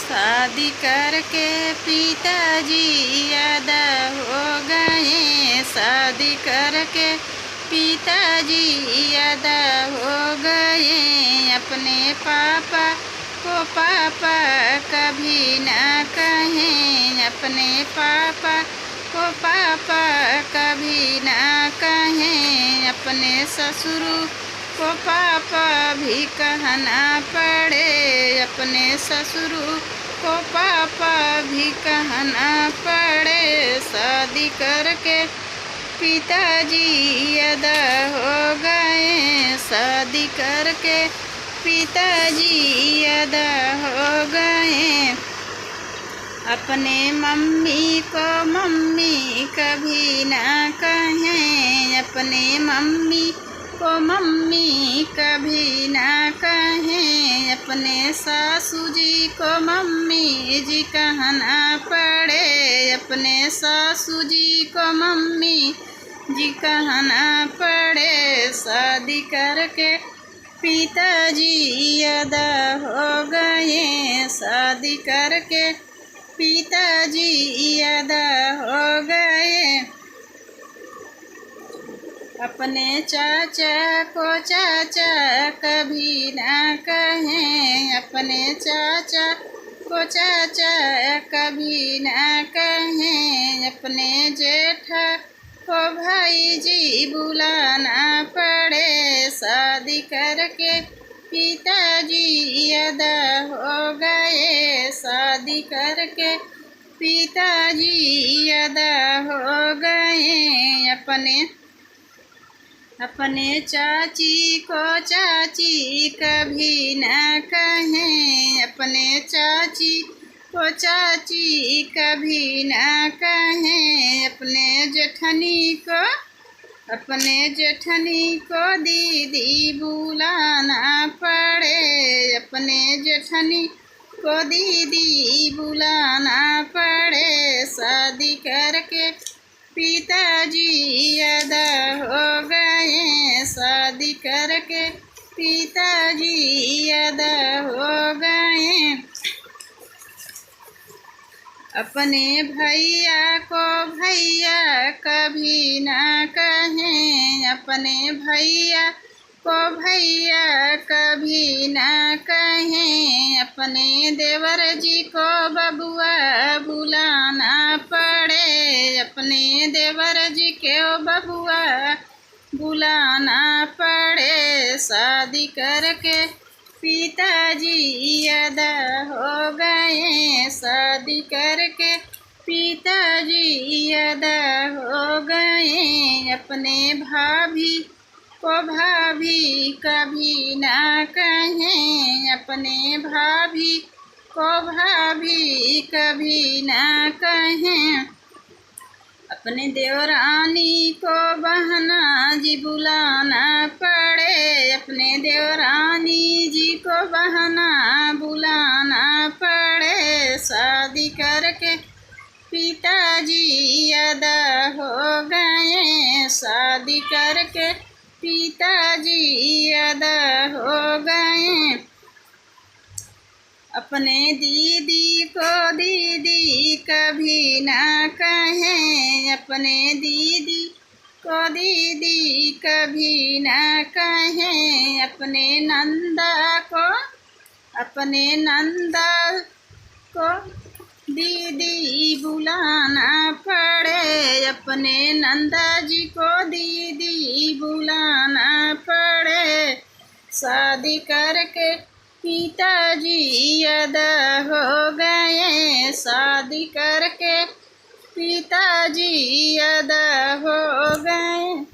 शादी करके पिताजी अदा हो गए। शादी करके पिताजी अदा हो गए। अपने पापा को पापा कभी ना कहें। अपने पापा को पापा कभी ना कहें। अपने ससुर को पापा भी कहना पड़े। अपने ससुर को पापा भी कहना पड़े। शादी करके पिताजी अदा हो गए। शादी करके पिताजी अदा हो गए। अपने मम्मी को मम्मी कभी ना कहें। अपने मम्मी को मम्मी कभी ना कहें। अपने सासू जी को मम्मी जी कहना पड़े। अपने सासू जी को मम्मी जी कहना पड़े। शादी करके पिताजी अदा हो गए। शादी करके पिताजी अदा हो गए। अपने चाचा को चाचा कभी ना कहें। अपने चाचा को चाचा कभी ना कहें। अपने जेठा को भाई जी बुलाना पड़े। शादी करके पिताजी अदा हो गए। शादी करके पिताजी अदा हो गए। अपने चाची को चाची कभी ना कहें। अपने चाची को चाची कभी ना कहें। अपने जेठनी को दीदी बुलाना पड़े। अपने जेठनी को दीदी बुलाना पड़े। शादी करके पिताजी अदा हो गए। शादी करके पिताजी अदा हो गए। अपने भैया को भैया कभी ना कहें। अपने भैया को भैया कभी ना कहें। अपने देवर जी को बबुआ बुलाना पड़े। अपने देवर जी को बबुआ बुलाना पड़े। शादी करके पिताजी अदा हो गए। शादी करके पिताजी अदा हो गए। अपने भाभी को भाभी कभी ना कहें। अपने भाभी को भाभी कभी ना कहें। अपने देवरानी को बहना जी बुलाना पड़े। अपने देवरानी जी को बहना बुलाना पड़े। शादी करके पिताजी अदा हो गए। शादी करके पिताजी अदा हो गए। अपने दीदी को दीदी कभी ना कहें। अपने दीदी को दीदी कभी ना कहें। अपने नंदा को दीदी बुलाना पड़े। अपने नंदा जी को दीदी बुलाना पड़े। शादी करके पिताजी अदा हो गए। शादी करके पिताजी अदा हो गए।